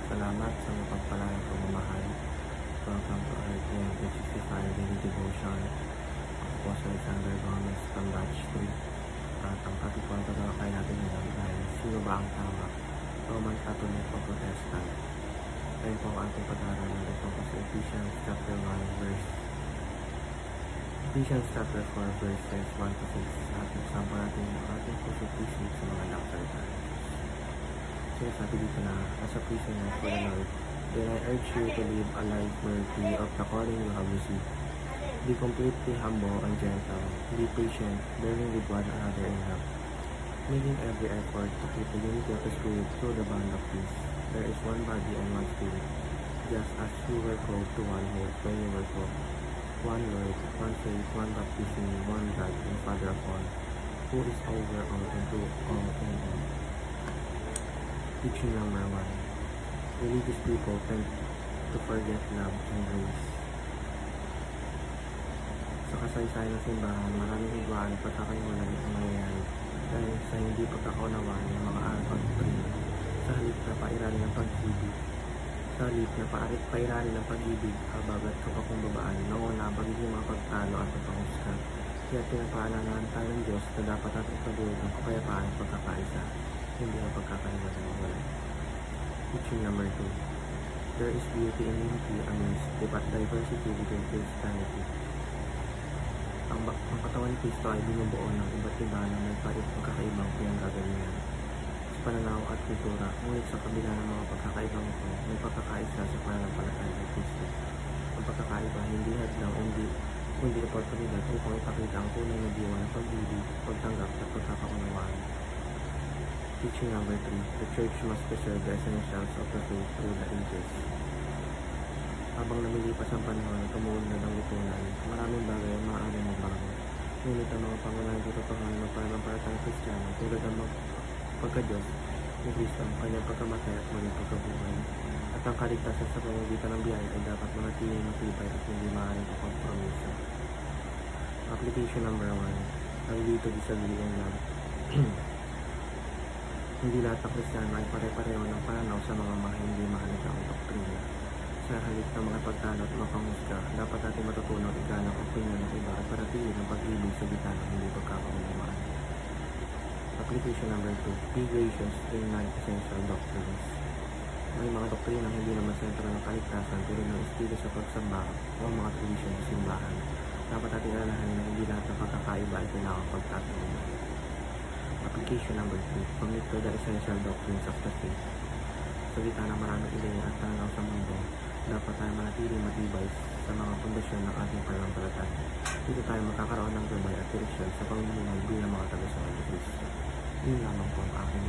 Salamat sa mapagpalang pagmamahal. Welcome to our 365 daily devotion. Ako po si Alexander Gomez from Batch 3. At ang topic po ang tatalakay natin ngayon ay sino ba ang tama? Roman Catholic o Protestant? Kaya po ang ating pag-aaralan ito po sa Ephesians chapter 4 verses 1 to 6. At nagsama natin ang ating puso-puso sa mga nakasalitan. Sinasabi dito na, as a prisoner for the Lord, then I urge you to live a life worthy of the calling you have received. Be completely humble and gentle. Be patient, bearing with one another in love, making every effort to keep the unity of the Spirit through the bond of peace. There is one body and one Spirit, just as you were called to one hope when you were called. One Lord, one faith, one baptism, one God and Father of all, who is over all and through all in all. Teaching number 1. Religious people tend to forget love and grace. Sa kasaysayan ng simbahan, maraming higwaan at pagkakaiwanan ang nangyayari dahil sa hindi pagkakaunawaan ng mga aral at doktrina. Sa halip na pairalin ng pag-ibig, habagat kapakumbabaan, nauna ang pagiging mga pagtalo at pagpanghusga. Kaya pinapaalalahan tayo ng Diyos na dapat natin pagdulog ng kapayapaan at pagkakaisa, hindi ang pagkakaiwanan ng wala. Teaching number 2. There is beauty and unity amidst diversity within Christianity. Ang katawan ni Kristo ay binubuo ng iba't iba na may pagkakaibang pinanggagalingan sa pananaw at kultura, ngunit sa kabila ng mga pagkakaibang ito, may pagkakaisa sa pananampalataya ng Kristo. Ang pagkakaiba hindi hadlang kundi oportunidad upang ipakita ang tunay na diwa ng pag-ibig, pagtanggap at pagkakaunawaan. Teaching number 3. The Church must preserve the essentials of the faith through the ages. Habang lumilipas ang panahon at tumuunlad ang lipunan, maraming bagay ang maaaring magbago. Ngunit ang mga pangunahing katotohanan ng pananampalatayang Kristiyano tulad ng pagka-Diyos ni Kristo, ang kanyang pagkamatay at muling pagkabuhay, at ang kaligtasan sa pamamagitan ng biyaya ay dapat manatiling matibay at hindi maaaring kakompromisa. Application number 1. Agree to disagree in love. Hindi lahat ng Kristiyano ay pare-pareho ng pananaw sa mga hindi mahalagang doktrina. Sa halip ng mga pagtalo at mapanghusga, dapat natin matutunan at igalang ang opinion ng iba at paratingin ang pag-ibig sa gitna ng hindi pagkakaunawaan. Application number 2. Be gracious in non-essential doctrines. May mga doktrinang hindi naman sentro ng kaligtasan pero ng estilo sa pagsamba o mga tradisyon sa simbahan. Dapat natin alalahanin na hindi lahat ng pagkakaiba ay kailangang pagtatanong. Application number 2. Commit to the essential doctrines of the faith. Sa gitna ng maraming ideya at pananaw sa mundo, dapat tayo manatiling matibay sa mga pundasyon ng ating pananampalataya. Dito tayo magkakaroon ng gabay at direksyon sa pamumuhay bilang mga tagasunod ni Kristo. Yun lamang po ang aking